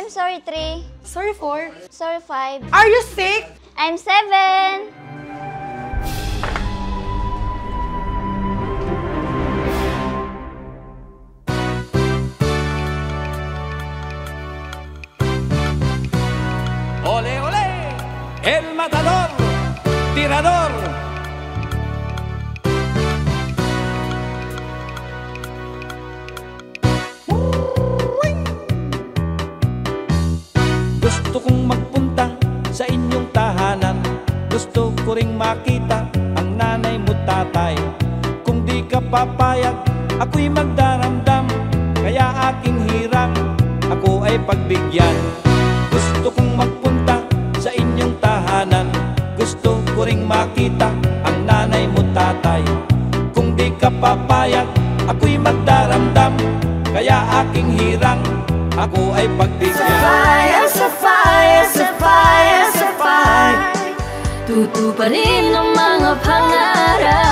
I'm sorry 3. Sorry 4. Sorry 5. Are you sick? I'm 7. Ole, ole, el matador, tirador. Gusto kong magpunta sa inyong tahanan. Gusto ko ring makita ang nanay mo, tatay. Kung di ka papayag, ako'y magdaramdam. Kaya aking hirang, ako ay pagbigyan. Gusto kong magpunta sa inyong tahanan. Gusto ko ring makita ang nanay mo, tatay. Kung di ka papayag, ako'y magdaramdam. Kaya aking hirang, ako ay pagbigyan. Sapphire, tutuparin ang mga pangarap.